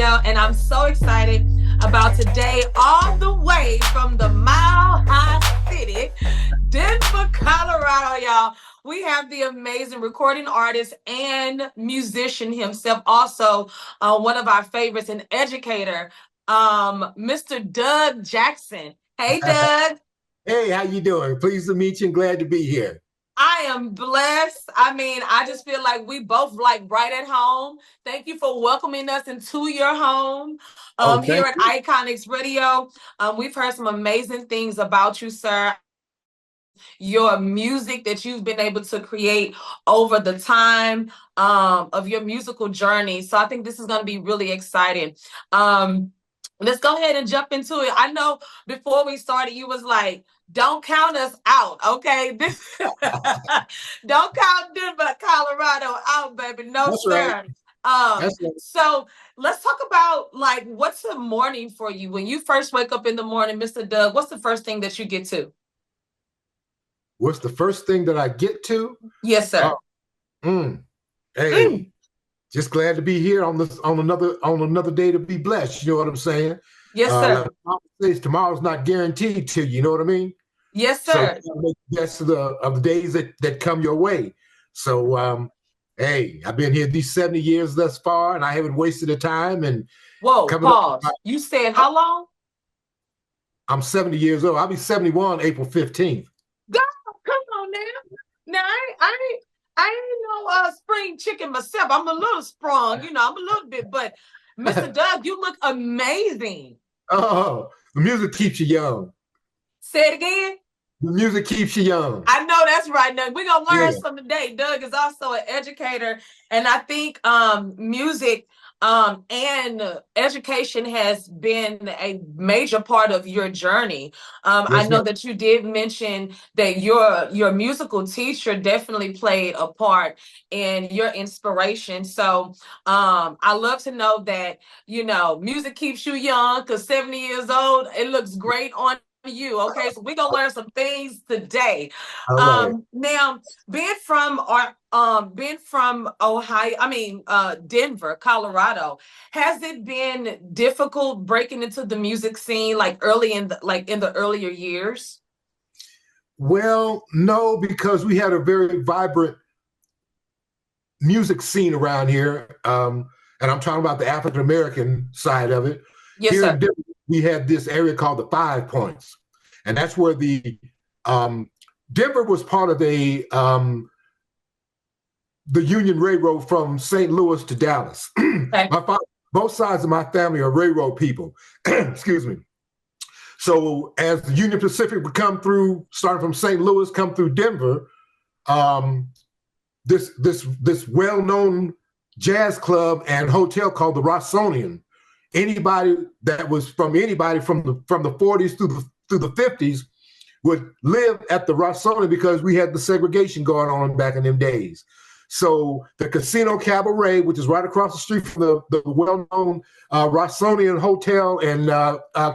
Radio, and I'm so excited about today, all the way from the Mile High City, Denver, Colorado, y'all. We have the amazing recording artist and musician himself, also one of our favorites, an educator, Mr. Doug Jackson. Hey, Doug. Hey, how you doing? Pleased to meet you and glad to be here. I am blessed. I mean, I just feel like we both like right at home. Thank you for welcoming us into your home here at Iconix Radio. We've heard some amazing things about you, sir. Your music that you've been able to create over the time of your musical journey. So I think this is going to be really exciting. Let's go ahead and jump into it. I know before we started, you was like, don't count us out, okay? Don't count Denver, Colorado out, baby. No, That's sir. Right. So let's talk about, like, what's the morning for you? When you first wake up in the morning, Mr. Doug, what's the first thing that you get to? What's the first thing that I get to? Yes, sir. Just glad to be here on another day to be blessed. You know what I'm saying? Yes, sir. Tomorrow's not guaranteed to you. You know what I mean? Yes, sir. So make the best of the days that come your way. So hey, I've been here these 70 years thus far, and I haven't wasted a time. And whoa, pause. You said how long? I'm 70 years old. I'll be 71 April 15th. God, come on now. Now I ain't no spring chicken myself. I'm a little sprung, I'm a little bit, but Mr. Doug, you look amazing. Oh, the music keeps you young. Say it again. The music keeps you young. I know that's right. Now we're gonna learn something today. Doug is also an educator, and I think music and education has been a major part of your journey. I know that you did mention that your musical teacher definitely played a part in your inspiration. So I love to know that, music keeps you young, because 70 years old, it looks great on you. Okay, so we're gonna learn some things today. Now, being from Ohio, Denver, Colorado, has it been difficult breaking into the music scene like in the earlier years? Well, no, because we had a very vibrant music scene around here, and I'm talking about the African American side of it. Yes, here sir. in Denver, we had this area called the 5 Points, and that's where the Denver was part of the Union Railroad from St. Louis to Dallas. Okay. Both sides of my family are railroad people. Excuse me. So as the Union Pacific would come through, starting from St. Louis, come through Denver, this well-known jazz club and hotel called the Rosii. Anybody from the 40s through the 50s would live at the Rosii because we had the segregation going on back in them days. So the Casino Cabaret, which is right across the street from the well-known Rosii Hotel and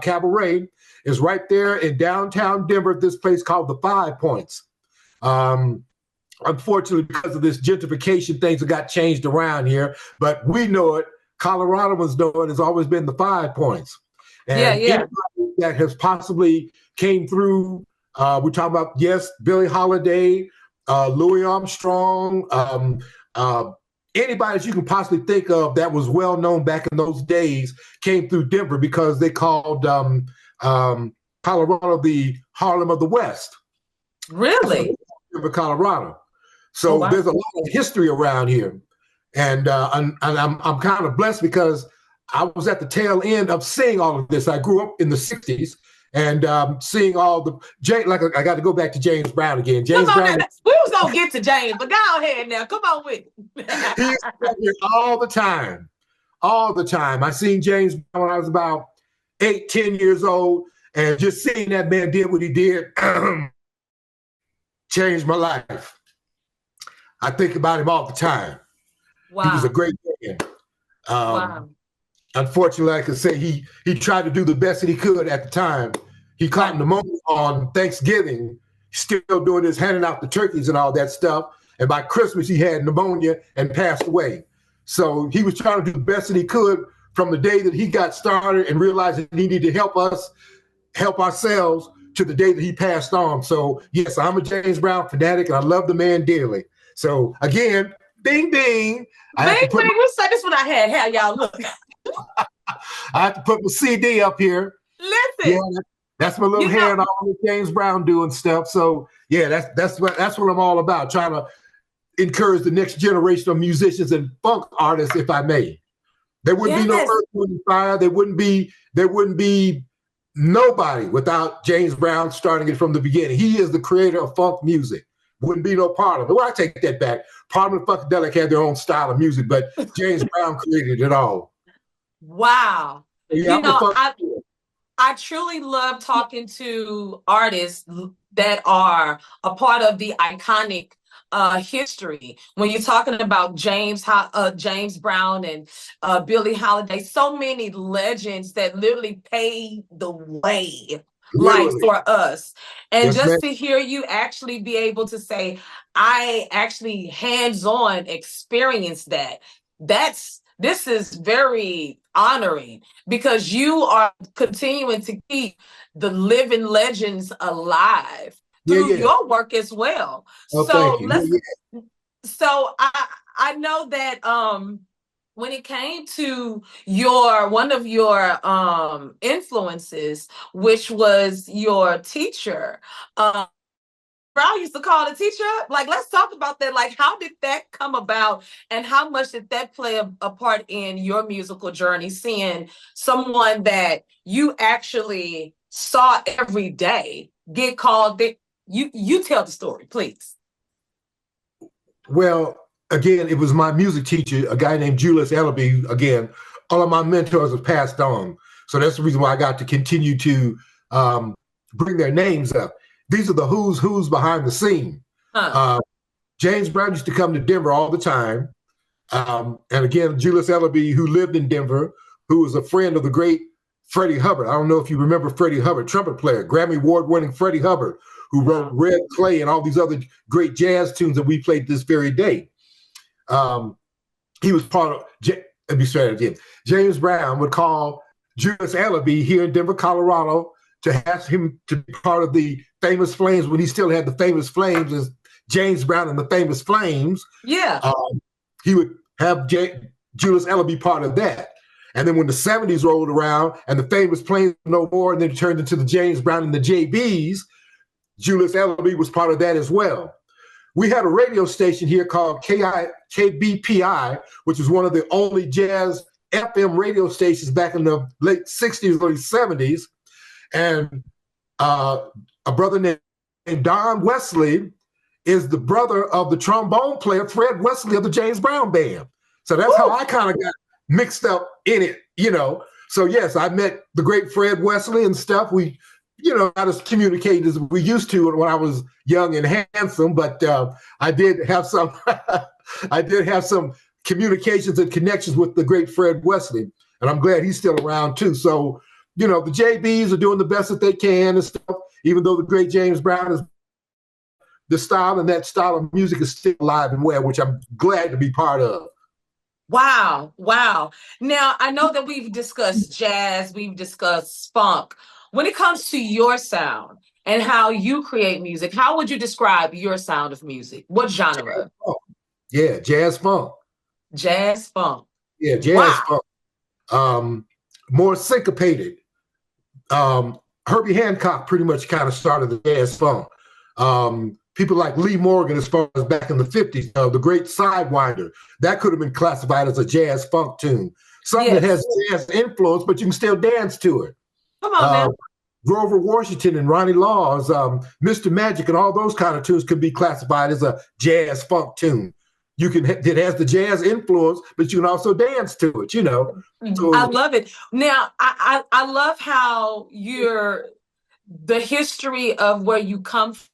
Cabaret, is right there in downtown Denver at this place called the 5 Points. Unfortunately, because of this gentrification, things have got changed around here, but we know it. Coloradoans know it has always been the 5 Points. And anybody that has possibly came through, we're talking about, Billie Holiday, Louis Armstrong, anybody that you can possibly think of that was well known back in those days came through Denver because they called Colorado the Harlem of the West. Really? Denver, Colorado. So there's a lot of history around here. And I'm kind of blessed because I was at the tail end of seeing all of this. I grew up in the 60s and seeing all I got to go back to James Brown again. James Brown. We was gonna get to James, but go ahead now. Come on with it. He used to be here all the time. All the time. I seen James Brown when I was about 8-10 years old, and just seeing that man did what he did changed my life. I think about him all the time. Wow. He was a great man. Unfortunately, I can say he tried to do the best that he could at the time. He caught pneumonia on Thanksgiving, still doing his handing out the turkeys and all that stuff. And by Christmas, he had pneumonia and passed away. So he was trying to do the best that he could from the day that he got started and realized that he needed to help ourselves to the day that he passed on. So yes, I'm a James Brown fanatic, and I love the man dearly. So again, ding ding. You said this when I had y'all look. I have to put my CD up here. Listen, yeah, that's my little hair and all the James Brown doing stuff. So yeah, that's what I'm all about. Trying to encourage the next generation of musicians and funk artists, if I may. There wouldn't be no Earth, Wind and Fire. There wouldn't be nobody without James Brown starting it from the beginning. He is the creator of funk music. Wouldn't be no part of it. Well, I take that back. Parliament Funkadelic had their own style of music, but James Brown created it all. Wow. Yeah, I truly love talking to artists that are a part of the iconic history. When you're talking about James Brown and Billie Holiday, so many legends that literally paved the way, like for us. And just to hear you actually be able to say, I actually hands-on experienced that. This is very honoring, because you are continuing to keep the living legends alive through your work as well. So I know that when it came to one of your influences, which was your teacher, Brown used to call the teacher up. Like, let's talk about that. Like, how did that come about, and how much did that play a part in your musical journey, seeing someone that you actually saw every day get called? You tell the story, please. Well, again, it was my music teacher, a guy named Julius Ellaby. Again, all of my mentors have passed on. So that's the reason why I got to continue to bring their names up. These are the who's behind the scene. James Brown used to come to Denver all the time. And again, Julius Ellaby, who lived in Denver, who was a friend of the great Freddie Hubbard. I don't know if you remember Freddie Hubbard, trumpet player, Grammy Award-winning Freddie Hubbard, who wrote Red Clay and all these other great jazz tunes that we played this very day. He was part of, let me start again. James Brown would call Julius Ellaby here in Denver, Colorado, to ask him to be part of the Famous Flames when he still had the Famous Flames as James Brown and the Famous Flames. Yeah. He would have Julius Ellaby part of that. And then when the 70s rolled around and the Famous Flames no more, and then it turned into the James Brown and the JBs, Julius Ellaby was part of that as well. We had a radio station here called KBPI, which was one of the only jazz FM radio stations back in the late 60s, early 70s. And a brother named Don Wesley is the brother of the trombone player, Fred Wesley of the James Brown Band. So that's how I kind of got mixed up in it, you know. So yes, I met the great Fred Wesley and stuff. We, not as communicated as we used to when I was young and handsome, but I did have some communications and connections with the great Fred Wesley, and I'm glad he's still around too. So, the JBs are doing the best that they can and stuff, even though the great James Brown is the style, and that style of music is still alive and well, which I'm glad to be part of. Wow. Now, I know that we've discussed jazz, we've discussed funk. When it comes to your sound and how you create music, how would you describe your sound of music? What genre? Yeah, jazz funk. Jazz funk. Yeah, jazz funk. More syncopated. Herbie Hancock pretty much kind of started the jazz funk. People like Lee Morgan, as far as back in the 50s, the great Sidewinder, that could have been classified as a jazz funk tune. Something that has jazz influence, but you can still dance to it. Come on, man. Grover Washington and Ronnie Laws, Mr. Magic, and all those kind of tunes could be classified as a jazz funk tune. It has the jazz influence, but you can also dance to it, So, I love it. Now, I love how the history of where you come from,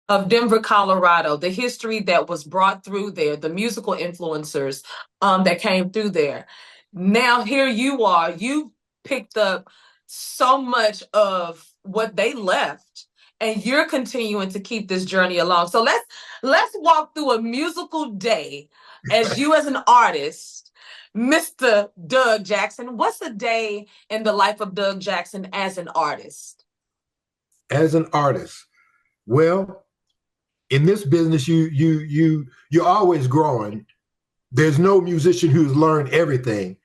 of Denver, Colorado, the history that was brought through there, the musical influencers that came through there. Now here you are, you picked up so much of what they left, and you're continuing to keep this journey along. So let's walk through a musical day as you as an artist Mr. Doug Jackson. What's a day in the life of Doug Jackson as an artist? As an artist, well, in this business, you're always growing. There's no musician who's learned everything.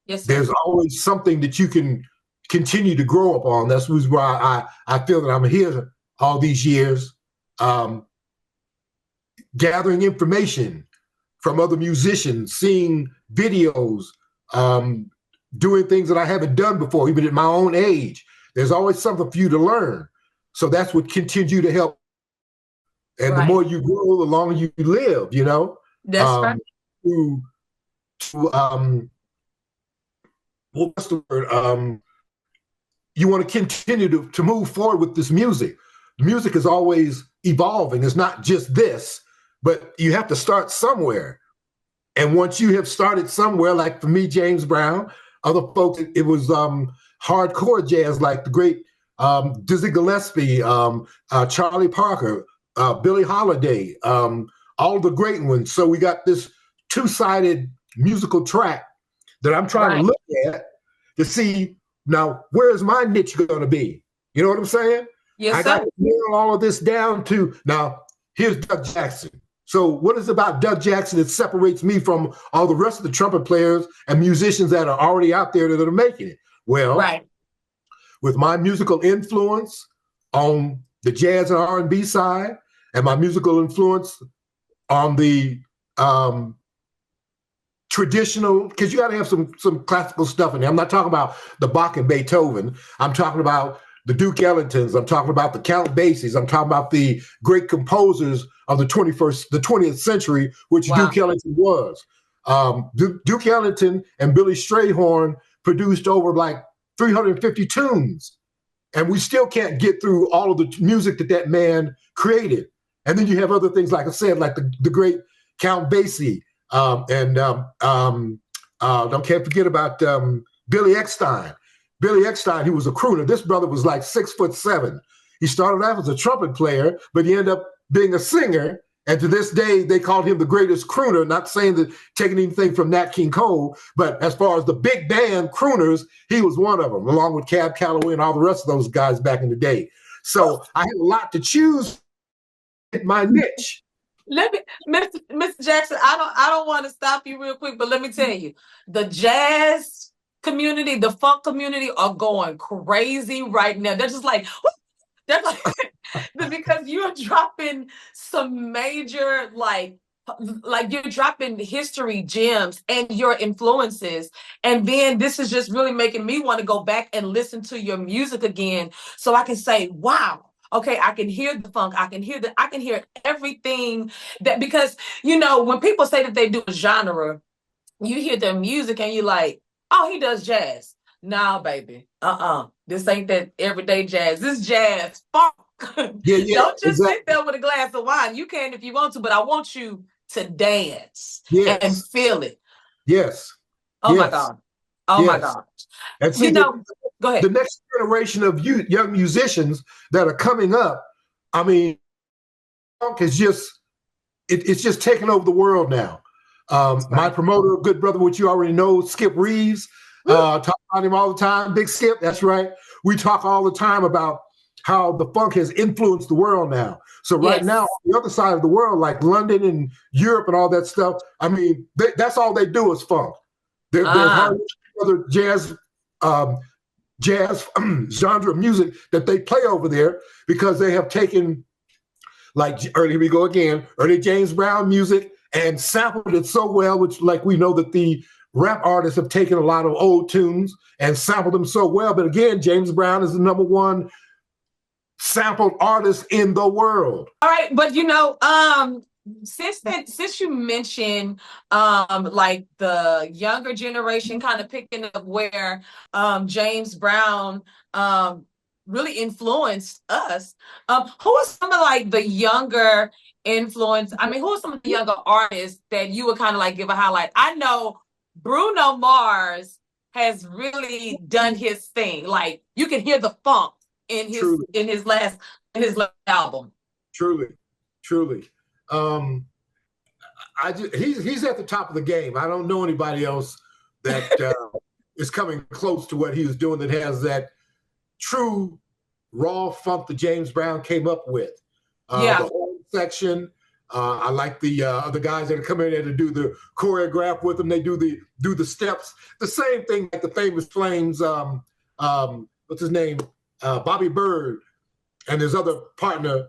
Yes, sir. There's always something that you can continue to grow upon. That's why I feel that I'm here all these years, gathering information from other musicians, seeing videos, doing things that I haven't done before, even at my own age. There's always something for you to learn. So that's what continues to help. And the more you grow, the longer you live, you know? That's right. What's the word? You want to continue to move forward with this music. The music is always evolving. It's not just this, but you have to start somewhere. And once you have started somewhere, like for me, James Brown, other folks, it was hardcore jazz, like the great Dizzy Gillespie, Charlie Parker, Billie Holiday, all the great ones. So we got this two-sided musical track that I'm trying to look at to see, now, where's my niche going to be? You know what I'm saying? Yes, I got to nail all of this down to, now, here's Doug Jackson. So what is about Doug Jackson that separates me from all the rest of the trumpet players and musicians that are already out there that are making it? Well, with my musical influence on the jazz and R&B side, and my musical influence on the traditional, because you got to have some classical stuff in there. I'm not talking about the Bach and Beethoven. I'm talking about the Duke Ellingtons. I'm talking about the Count Basies. I'm talking about the great composers of the 20th century, which Duke Ellington was. Duke Ellington and Billy Strayhorn produced over like 350 tunes, and we still can't get through all of the music that man created. And then you have other things, like I said, like the great Count Basie, don't can't forget about Billy Eckstine. Billy Eckstine, he was a crooner. This brother was like 6'7". He started out as a trumpet player, but he ended up being a singer. And to this day, they called him the greatest crooner, not saying that taking anything from Nat King Cole, but as far as the big band crooners, he was one of them, along with Cab Calloway and all the rest of those guys back in the day. So I had a lot to choose my niche. Let me, Mr. Jackson, I don't want to stop you real quick, but let me tell you, the jazz community, the funk community are going crazy right now. They're just like, because you're dropping some major, like you're dropping history gems and your influences. And then this is just really making me want to go back and listen to your music again, so I can say, wow, okay, I can hear the funk. I can hear everything that, because, you know, when people say that they do a genre, you hear their music and you're like, oh, he does jazz. Nah, baby. This ain't that everyday jazz. This jazz funk. Don't just sit there with a glass of wine. You can if you want to, but I want you to dance and feel it. Yes. Oh my God. Oh my God. And see, go ahead. The next generation of young musicians that are coming up, I mean, funk is it's just taking over the world now. My promoter, good brother, which you already know, Skip Reeves, talk about him all the time. Big Skip, that's right. We talk all the time about how the funk has influenced the world now. So right now, on the other side of the world, like London and Europe and all that stuff, I mean, that's all they do is funk. There's hardly other jazz genre of music that they play over there, because they have taken, like, here we go again, early James Brown music and sampled it so well, which, like, we know that the rap artists have taken a lot of old tunes and sampled them so well. But again, James Brown is the #1 sampled artist in the world. All right, but you know, since you mentioned like the younger generation kind of picking up where James Brown really influenced us, who are some of like the younger influence? I mean, who are some of the younger artists that you would kind of like give a highlight? I know Bruno Mars has really done his thing. Like, you can hear the funk in his last album. Truly. He's at the top of the game. I don't know anybody else that is coming close to what he was doing, that has that true raw funk that James Brown came up with. The horn section. I like the other guys that come in there to do the choreograph with them. They do the steps. The same thing like the Famous Flames. What's his name? Bobby Bird and his other partner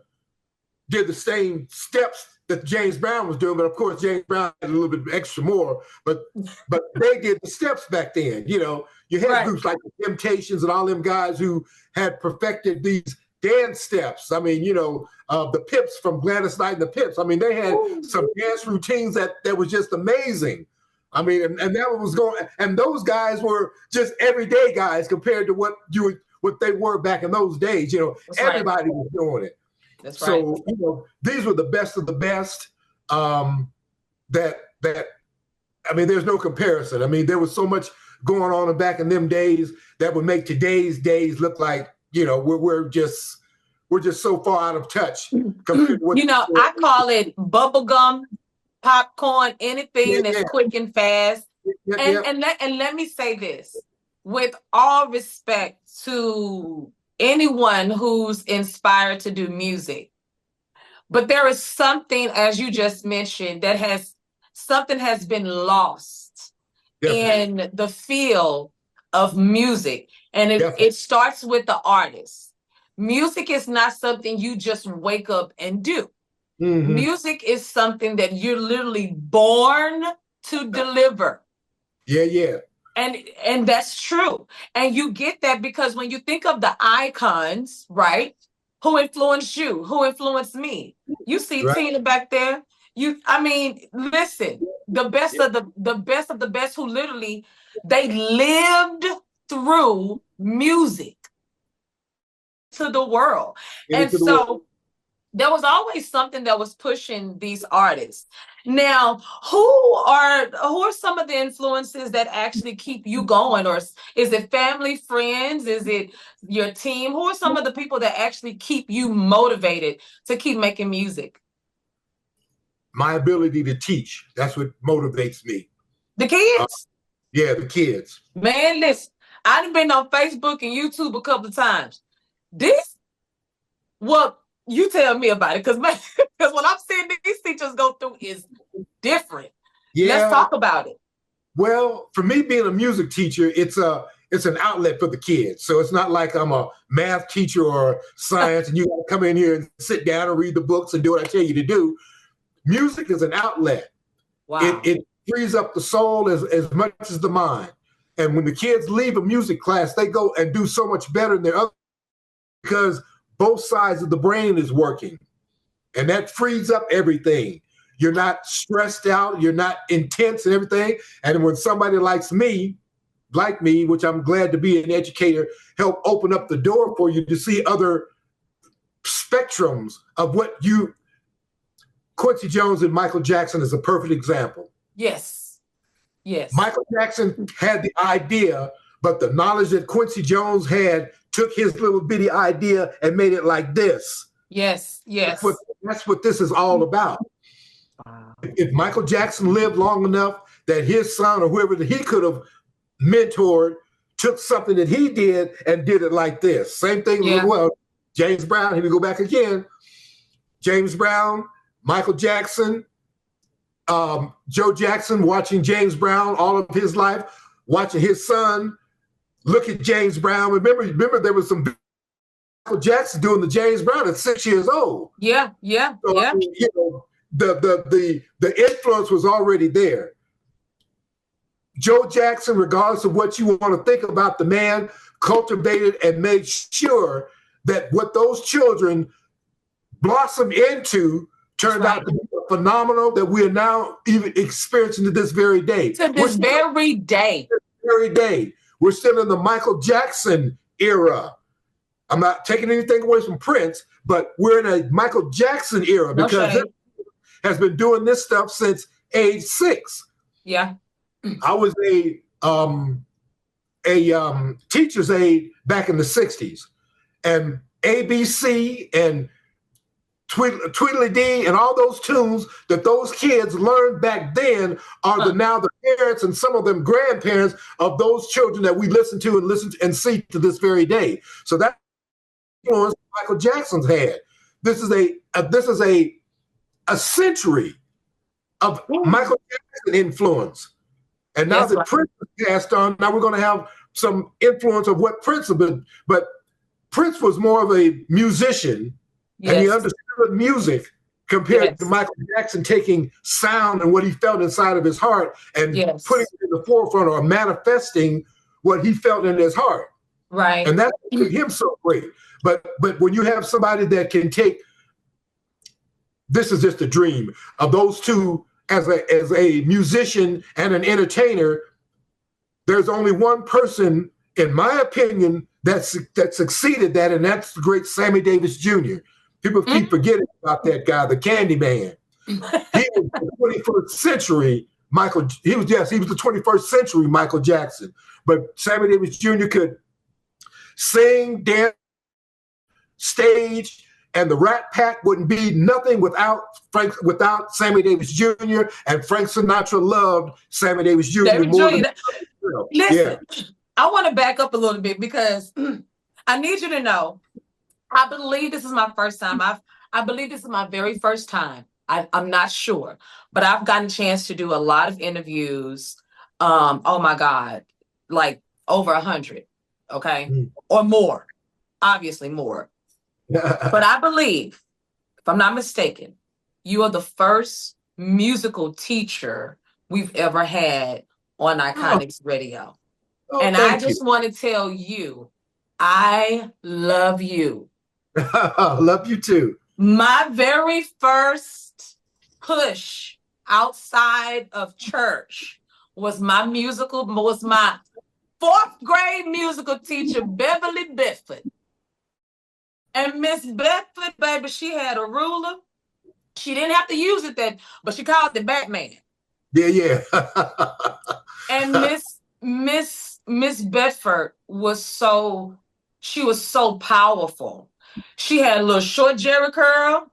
did the same steps that James Brown was doing, but of course James Brown had a little bit extra more. But they did the steps back then. You know, you had groups like the Temptations and all them guys who had perfected these dance steps. I mean, you know, the Pips from Gladys Knight and the Pips. I mean, they had some dance routines that was just amazing. I mean, and that was going, and those guys were just everyday guys compared to what they were back in those days. You know, everybody was doing it. That's so, you know, these were the best of the best. That I mean, there's no comparison. I mean, there was so much going on back in them days that would make today's days look like, you know, we're just so far out of touch. You know, I call it bubblegum, popcorn, anything that's quick and fast. And let me say this, with all respect to anyone who's inspired to do music, but there is something, as you just mentioned, that has been lost in the feel of music, and it starts with the artist. Music is not something you just wake up and do. Music is something that you're literally born to deliver. And that's true. And you get that because when you think of the icons, right? Who influenced you? Who influenced me? You see Tina back there. I mean, listen, the best of the best who literally, they lived through music to the world. And so there was always something that was pushing these artists. Now, who are some of the influences that actually keep you going? Or is it family, friends? Is it your team? Who are some of the people that actually keep you motivated to keep making music? My ability to teach. That's what motivates me. The kids? The kids. Man, listen, I've been on Facebook and YouTube a couple of times. You tell me about it, because what I'm seeing these teachers go through is different. Let's talk about it. Well, for me, being a music teacher, it's an outlet for the kids. So it's not like I'm a math teacher or science and you got to come in here and sit down and read the books and do what I tell you to do. Music is an outlet. Wow. It frees up the soul as much as the mind. And when the kids leave a music class, they go and do so much better than their other, because both sides of the brain is working, and that frees up everything. You're not stressed out. You're not intense and everything. And when somebody like me, which I'm glad to be an educator, help open up the door for you to see other spectrums of what Quincy Jones and Michael Jackson is a perfect example. Yes. Michael Jackson had the idea, but the knowledge that Quincy Jones had took his little bitty idea and made it like this. Yes. That's what this is all about. Wow. If Michael Jackson lived long enough that his son or whoever that he could have mentored took something that he did and did it like this. Same thing as well. James Brown, here we go back again. James Brown, Michael Jackson, Joe Jackson, watching James Brown all of his life, watching his son look at James Brown. Remember there was some Michael Jackson doing the James Brown at 6 years old. So, I mean, you know, the influence was already there. Joe Jackson, regardless of what you want to think about the man, cultivated and made sure that what those children blossomed into turned out to be phenomenal that we are now even experiencing to this very day. To this very day. We're still in the Michael Jackson era. I'm not taking anything away from Prince, but we're in a Michael Jackson era because he has been doing this stuff since age 6. Yeah. I was a teacher's aide back in the 60s, and ABC and Tweedledee and all those tunes that those kids learned back then are now the parents and some of them grandparents of those children that we listen to and see to this very day. So that influence Michael Jackson's had. This is a century of Michael Jackson influence. And now that Prince has passed on, now we're going to have some influence of what Prince has been. But Prince was more of a musician, and he understood music compared to Michael Jackson taking sound and what he felt inside of his heart and putting it in the forefront or manifesting what he felt in his heart. Right. And that made him so great. But when you have somebody that can take, this is just a dream of those two as a musician and an entertainer, there's only one person, in my opinion, that succeeded that, and that's the great Sammy Davis Jr. People keep forgetting about that guy, the Candy Man. He was the 21st century Michael. He was the 21st century Michael Jackson. But Sammy Davis Jr. could sing, dance, stage, and the Rat Pack wouldn't be nothing without Sammy Davis Jr. And Frank Sinatra loved Sammy Davis Jr. more than Listen, I want to back up a little bit because I need you to know. I believe this is my first time. I believe this is my very first time. I'm not sure, but I've gotten a chance to do a lot of interviews. Oh my God, like over 100, okay, or more, obviously more. But I believe, if I'm not mistaken, you are the first musical teacher we've ever had on Iconix Radio. And I just want to tell you, I love you. Love you too. My very first push outside of church was my 4th grade musical teacher, Beverly Bedford. And Miss Bedford, baby, she had a ruler. She didn't have to use it but she called it Batman. Yeah. And Miss Bedford was so powerful. She had a little short jerry curl.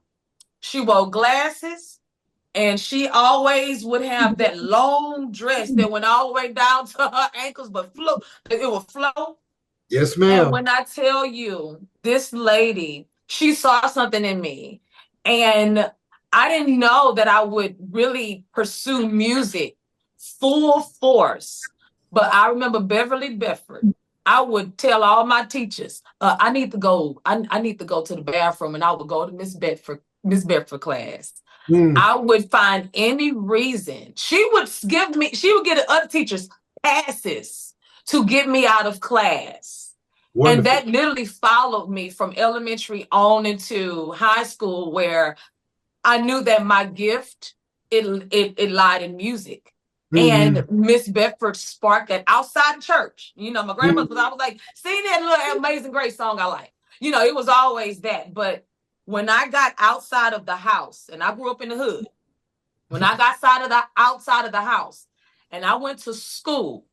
She wore glasses, and she always would have that long dress that went all the way down to her ankles, but it would flow. Yes, ma'am. And when I tell you, this lady, she saw something in me, and I didn't know that I would really pursue music full force. But I remember Beverly Bedford. I would tell all my teachers, I need to go to the bathroom, and I would go to Miss Bedford class. I would find any reason. She would get other teachers passes to get me out of class. Wonderful. And that literally followed me from elementary on into high school, where I knew that my gift, it lied in music. And Miss Bedford sparked that outside church. You know, my grandmother, I was like, sing that little Amazing Grace song I like. You know, it was always that. But when I got outside of the house, and I grew up in the hood, when I got outside of the house and I went to school,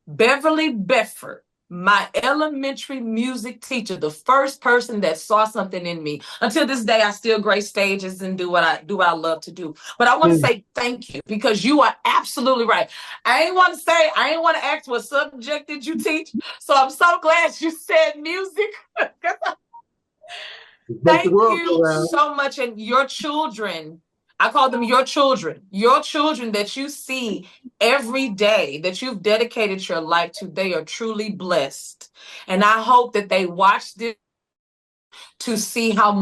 Beverly Bedford, my elementary music teacher, the first person that saw something in me. Until this day, I still grace stages and do what I love to do. But I want to say thank you, because you are absolutely right. I ain't want to ask what subject did you teach. So I'm so glad you said music. Thank you so much. And your children, I call them your children that you see every day, that you've dedicated your life to, they are truly blessed. And I hope that they watch this to see how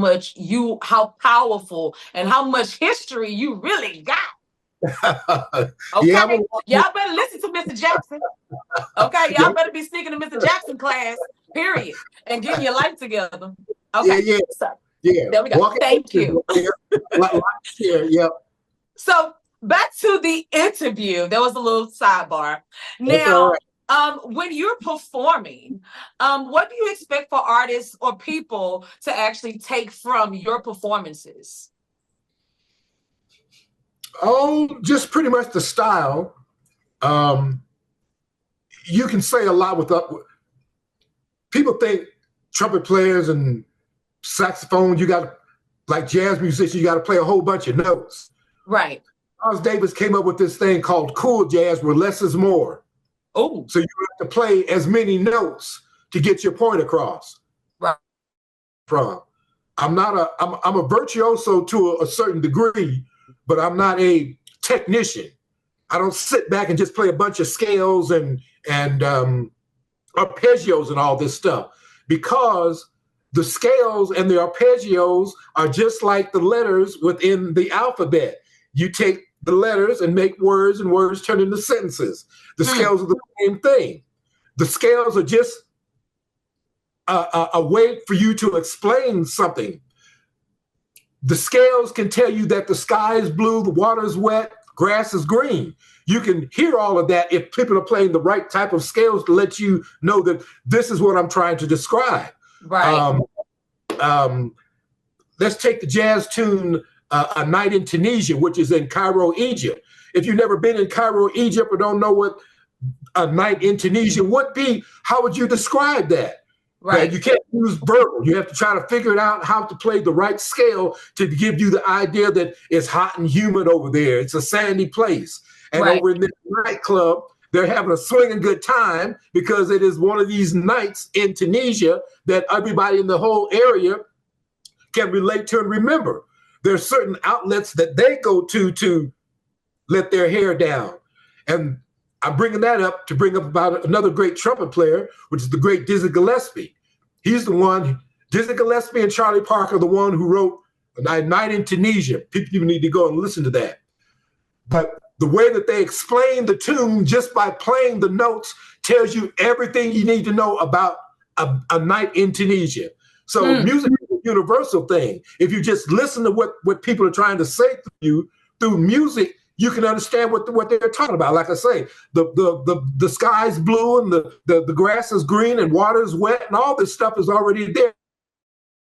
powerful and how much history you really got. Okay, y'all better listen to Mr. Jackson. Okay, y'all better be sneaking to Mr. Jackson class, period, and getting your life together. Okay, there we go. Thank you. Yeah. So back to the interview. There was a little sidebar. Now, when you're performing, what do you expect for artists or people to actually take from your performances? Oh, just pretty much the style. You can say a lot with people think trumpet players and saxophone, you got like jazz musicians, you got to play a whole bunch of notes. Right. Miles Davis came up with this thing called cool jazz, where less is more. Oh. So you have to play as many notes to get your point across. Right. I'm a virtuoso to a certain degree, but I'm not a technician. I don't sit back and just play a bunch of scales and arpeggios and all this stuff, because the scales and the arpeggios are just like the letters within the alphabet. You take the letters and make words, and words turn into sentences. The scales are the same thing. The scales are just a way for you to explain something. The scales can tell you that the sky is blue, the water is wet, grass is green. You can hear all of that if people are playing the right type of scales to let you know that this is what I'm trying to describe. Right. Let's take the jazz tune, A Night in Tunisia, which is in Cairo, Egypt. If you've never been in Cairo, Egypt, or don't know what a night in Tunisia would be, how would you describe that? Right. You can't use verbal. You have to try to figure out how to play the right scale to give you the idea that it's hot and humid over there. It's a sandy place. And over in this nightclub, they're having a swinging good time because it is one of these nights in Tunisia that everybody in the whole area can relate to and remember. There are certain outlets that they go to let their hair down. And I'm bringing that up to bring up about another great trumpet player, which is the great Dizzy Gillespie. He's the one, Dizzy Gillespie and Charlie Parker, the one who wrote A Night in Tunisia. People need to go and listen to that. But the way that they explain the tune just by playing the notes tells you everything you need to know about a night in Tunisia. So music is a universal thing. If you just listen to what people are trying to say to you through music, you can understand what they're talking about. Like I say, the sky's blue and the grass is green and water is wet and all this stuff is already there.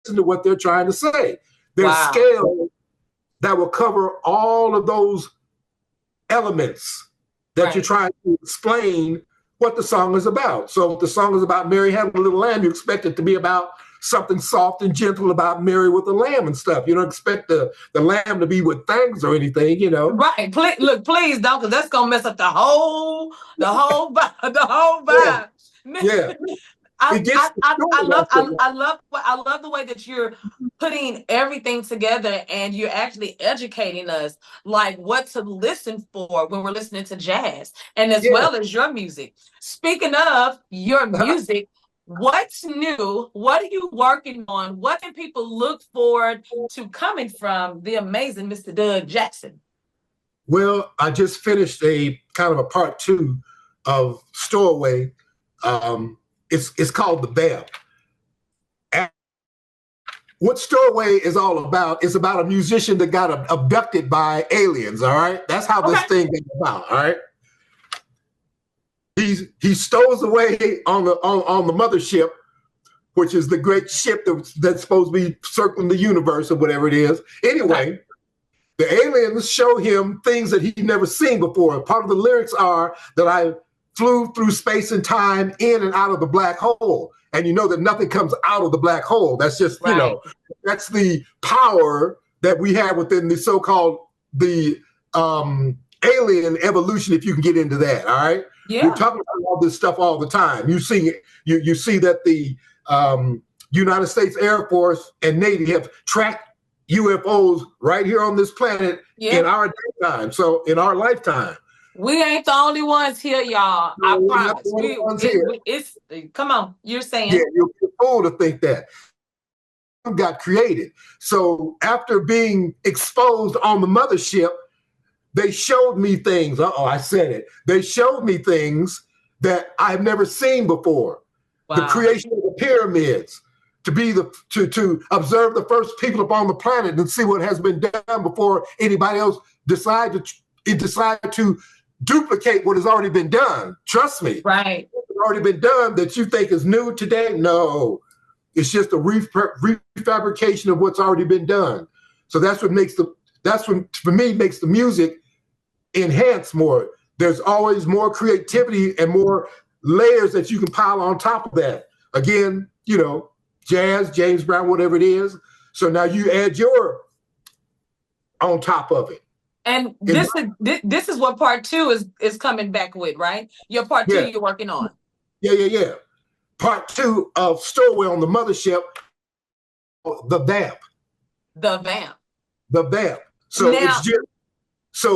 Listen to what they're trying to say. There's scale that will cover all of those elements that you're trying to explain what the song is about. So if the song is about Mary Had a Little Lamb, you expect it to be about something soft and gentle about Mary with the lamb and stuff. You don't expect the lamb to be with fangs or anything, you know. Right. Please don't, because that's gonna mess up the whole vibe. Yeah. I love the way that you're putting everything together and you're actually educating us like what to listen for when we're listening to jazz, and as well as your music. Speaking of your music, what's new? What are you working on? What can people look forward to coming from the amazing Mr. Doug Jackson? Well, I just finished a kind of a part 2 of Stowaway. It's called The Bell. And what Stowaway is all about is about a musician that got abducted by aliens, all right? That's how this thing came about, all right? He stows away on the mothership, which is the great ship that's supposed to be circling the universe or whatever it is. Anyway, the aliens show him things that he'd never seen before. Part of the lyrics are that I flew through space and time in and out of the black hole. And you know that nothing comes out of the black hole. That's just, you know, that's the power that we have within the so-called alien evolution, if you can get into that, all right? Yeah. We're talking about all this stuff all the time. You see that the United States Air Force and Navy have tracked UFOs right here on this planet in our daytime, so in our lifetime. We ain't the only ones here, y'all. I promise. Come on, you're saying. Yeah, you're fool to think that. Got created. So after being exposed on the mothership, they showed me things. I said it. They showed me things that I've never seen before. Wow. The creation of the pyramids, to observe the first people upon the planet and see what has been done before anybody else decide to duplicate what has already been done. Trust me. Right. What's already been done that you think is new today? No. It's just a refabrication of what's already been done. So that's what for me makes the music enhance more. There's always more creativity and more layers that you can pile on top of that. Again, you know, jazz, James Brown, whatever it is, So now you add your on top of it. And this is what part 2 is coming back with, right? Your part 2 you're working on. Yeah. Part 2 of Stowaway on the Mothership, the vamp. The vamp. The vamp. So now,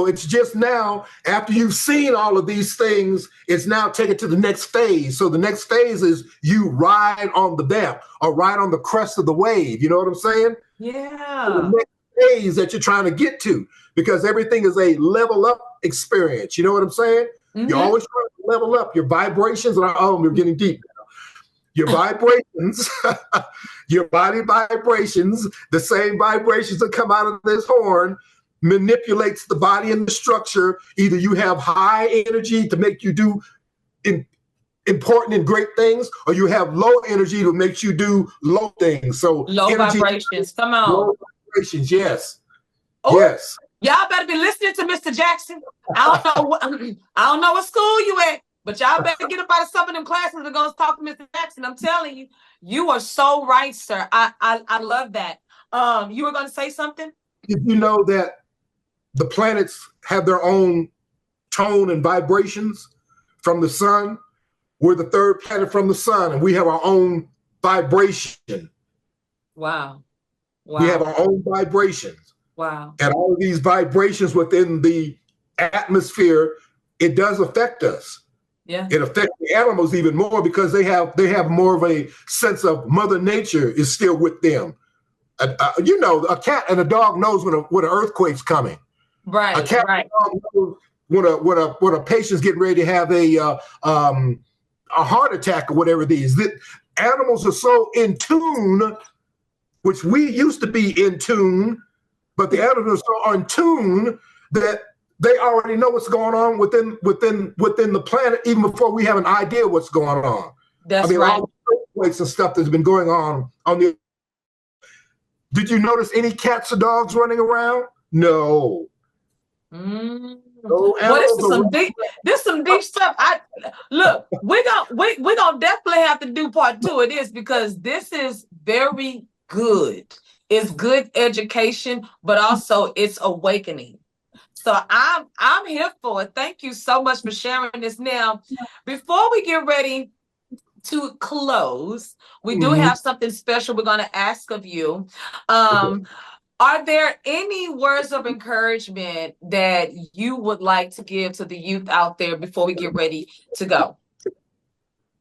it's just now, after you've seen all of these things, it's now taken to the next phase. So the next phase is you ride on the vamp or ride on the crest of the wave. You know what I'm saying? Yeah. So the next phase that you're trying to get to, because everything is a level up experience. You know what I'm saying? Mm-hmm. You're always trying to level up your vibrations. We're getting deep now. Your vibrations, your body vibrations, the same vibrations that come out of this horn manipulates the body and the structure. Either you have high energy to make you do important and great things, or you have low energy to make you do low things. So low vibrations. Come on. Low vibrations, yes. Ooh, yes. Y'all better be listening to Mr. Jackson. I don't know what school you at, but y'all better get up out of some of them classes and go talk to Mr. Jackson. I'm telling you, you are so right, sir. I love that. You were going to say something? Did you know that the planets have their own tone and vibrations from the sun? We're the third planet from the sun, and we have our own vibration. Wow. We have our own vibrations. Wow. And all of these vibrations within the atmosphere, it does affect us. Yeah. It affects the animals even more because they have more of a sense of Mother Nature is still with them. A cat and a dog knows when an earthquake's coming. Right. A cat and a dog knows when a patient's getting ready to have a heart attack or whatever it is. The animals are so in tune, which we used to be in tune, but the animals are in tune that they already know what's going on within the planet even before we have an idea what's going on. That's right. All the earthquakes and stuff that's been going on the. Did you notice any cats or dogs running around? No. No, well, this is some deep stuff. We're gonna definitely have to do part 2 of this because this is very good. It's good education, but also it's awakening. So I'm here for it. Thank you so much for sharing this. Now, before we get ready to close, we do have something special we're going to ask of you. Are there any words of encouragement that you would like to give to the youth out there before we get ready to go?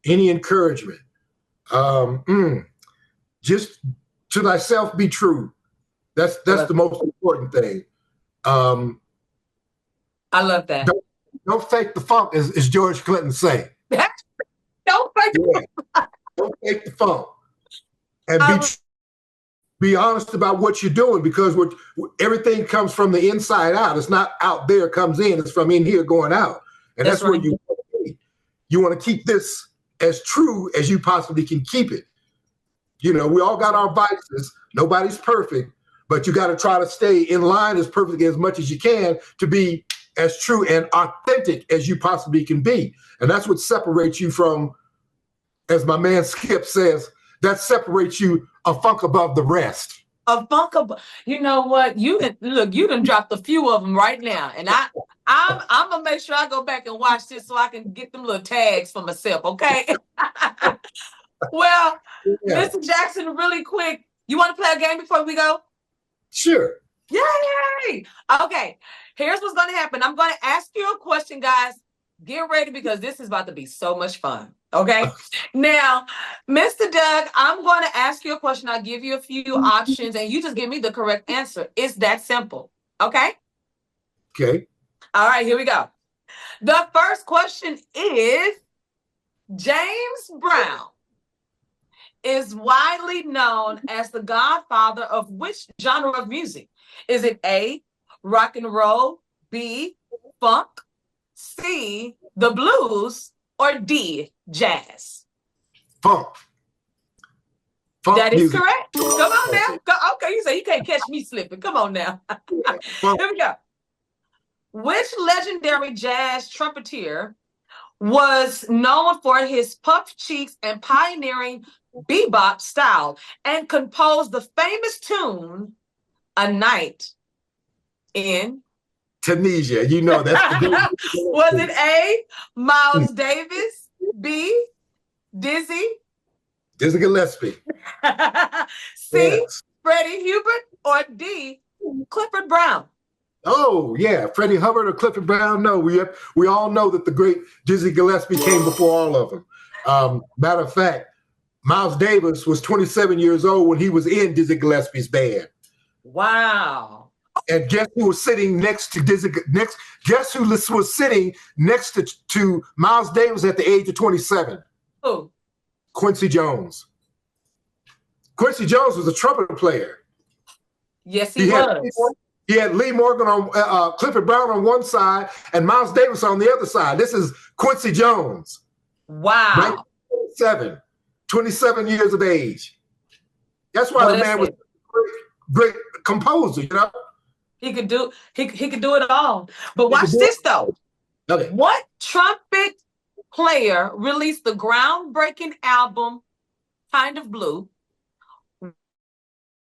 Any encouragement? Just to thyself be true. That's the most important thing. I love that. Don't fake the funk, as George Clinton say. Don't fake the funk. Don't fake the funk. And be honest about what you're doing, because everything comes from the inside out. It's not out there comes in. It's from in here going out. And that's where you want to be. You want to keep this as true as you possibly can keep it. We all got our vices. Nobody's perfect, but you got to try to stay in line as perfect as much as you can to be as true and authentic as you possibly can be. And that's what separates you from, as my man Skip says, that separates you a funk above the rest. A funk above. You know what? You done dropped a few of them right now. And I'm going to make sure I go back and watch this so I can get them little tags for myself, okay? Well, Mr. Jackson, really quick, you want to play a game before we go? Sure. Yay! Okay, here's what's going to happen. I'm going to ask you a question, guys. Get ready because this is about to be so much fun. Okay. Now, Mr. Doug, I'm going to ask you a question. I'll give you a few options and you just give me the correct answer. It's that simple. Okay. Okay. All right, here we go. The first question is, James Brown is widely known as the godfather of which genre of music? Is it A, rock and roll, B, funk, C, the blues, or D, jazz? Funk. That is music. Correct. Come on now. Okay, you say you can't catch me slipping. Come on now. Here we go. Which legendary jazz trumpeter was known for his puffed cheeks and pioneering bebop style and composed the famous tune A Night in Tunisia. You know, that's the Was it A, Miles Davis, B, Dizzy Gillespie. C, Yes. Freddie Hubert, or D, Clifford Brown? Oh, yeah, Freddie Hubbard or Clifford Brown. No, we all know that the great Dizzy Gillespie came before all of them. Matter of fact, Miles Davis was 27 years old when he was in Dizzy Gillespie's band. Wow. And guess who was sitting next to guess who was sitting next to Miles Davis at the age of 27? Who? Quincy Jones. Quincy Jones was a trumpet player. Yes, he was. He had Lee Morgan on Clifford Brown on one side and Miles Davis on the other side. This is Quincy Jones. Wow. 27 years of age. That's why the man was a great composer, you know? He could do it all. But watch this though. Okay. What trumpet player released the groundbreaking album Kind of Blue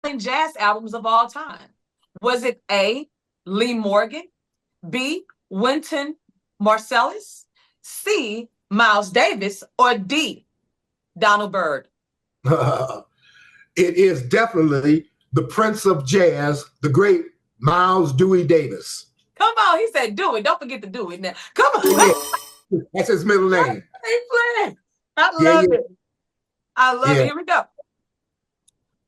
and jazz albums of all time? Was it A, Lee Morgan, B, Wynton Marsalis, C, Miles Davis, or D, Donald Byrd? It is definitely the Prince of Jazz, the great Miles Dewey Davis. Come on, he said Dewey. Don't forget the Dewey now. Come on. Yeah. That's his middle name. I love it. I love it. Here we go.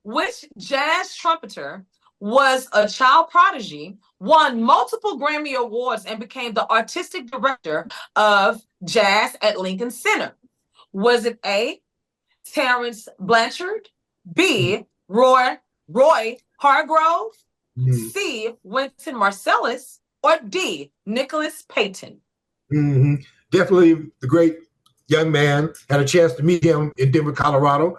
Which jazz trumpeter was a child prodigy, won multiple Grammy Awards, and became the artistic director of jazz at Lincoln Center? Was it A, Terrence Blanchard, B, Roy Hargrove, C, Wynton Marsalis, or D, Nicholas Payton? Definitely the great young man. Had a chance to meet him in Denver, Colorado.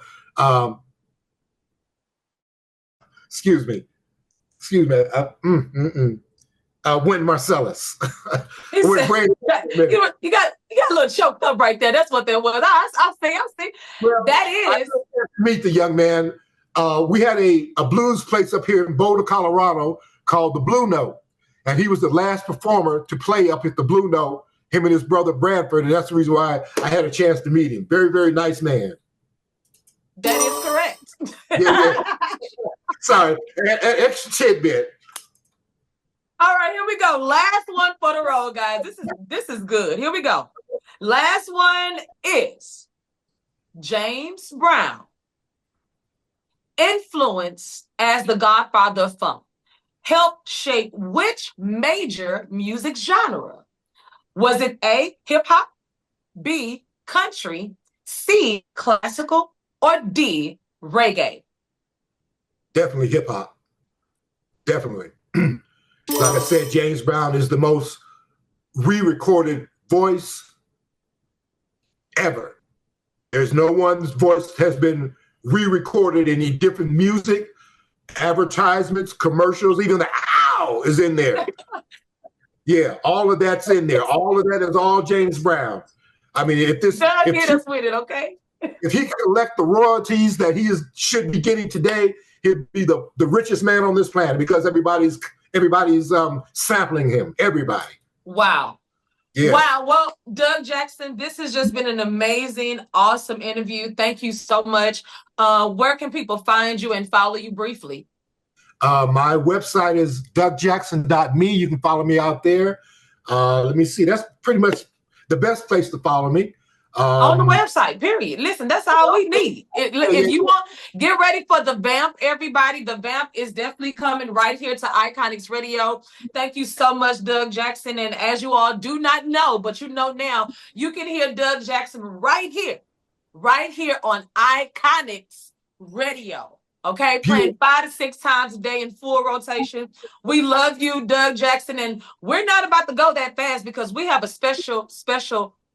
Excuse me. Wynton Marsalis. You got a little choked up right there. That's what that was. I see. Well, that is. Meet the young man. We had a blues place up here in Boulder, Colorado called the Blue Note. And he was the last performer to play up at the Blue Note, him and his brother Bradford. And that's the reason why I had a chance to meet him. Very, very nice man. That is correct. Yeah. Sorry, an extra tidbit. All right, here we go. Last one for the road, guys. This is good. Here we go. Last one is James Brown, influenced as the godfather of funk, helped shape which major music genre? Was it A, hip hop, B, country, C, classical, or D, reggae? Definitely hip hop. Definitely. Like I said, James Brown is the most re-recorded voice ever. There's no one's voice has been re-recorded in any different music, advertisements, commercials, even the ow is in there. Yeah, all of that's in there. All of that is all James Brown. I mean, get us with it, okay? If he collect the royalties that should be getting today, he'd be the richest man on this planet because everybody's sampling him. Everybody. Wow. Yeah. Wow. Well, Doug Jackson, this has just been an amazing, awesome interview. Thank you so much. Where can people find you and follow you briefly? My website is dougjackson.me. You can follow me out there. Let me see. That's pretty much the best place to follow me. On the website, period. Listen, that's all we need. If you want, get ready for the Vamp, everybody. The Vamp is definitely coming right here to Iconix Radio. Thank you so much, Doug Jackson. And as you all do not know, but you know now, you can hear Doug Jackson right here on Iconix Radio. Okay, playing 5 to 6 times a day in full rotation. We love you, Doug Jackson, and we're not about to go that fast because we have a special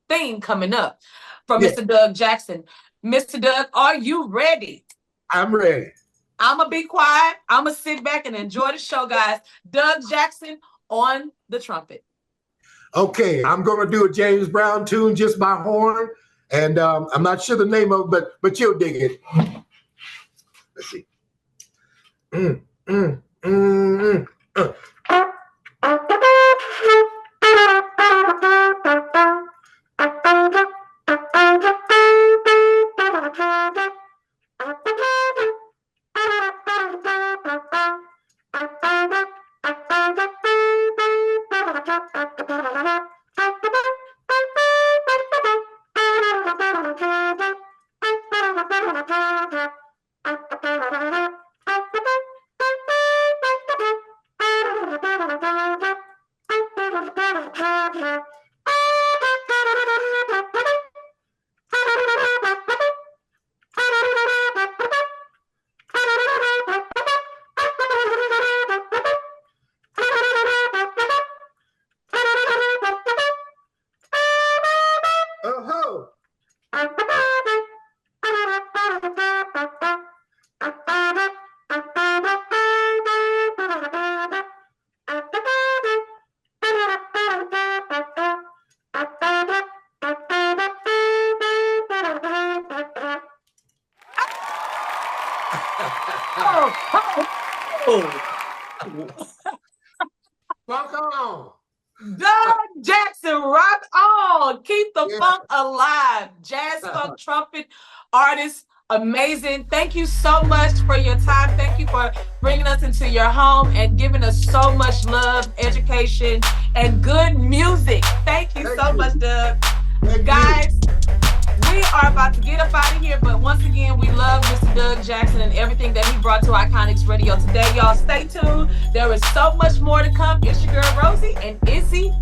thing coming up from Mr. Doug Jackson. Mr. Doug, are you ready? I'm ready. I'm going to be quiet. I'm going to sit back and enjoy the show, guys. Doug Jackson on the trumpet. Okay, I'm going to do a James Brown tune just by horn, and I'm not sure the name of it, but you'll dig it. Let's see. Rock on. Doug Jackson, rock on. Keep the funk alive. Jazz funk trumpet artist, amazing. Thank you so much for your time. Thank you for bringing us into your home and giving us so much love, education, and good music. Thank you so much, Doug. Guys, we are about to get up out of here, but once again, we love Mr. Doug Jackson and everything that he brought to Iconix Radio today. Y'all stay tuned. There is so much more to come. It's your girl, Rosii and Izzy.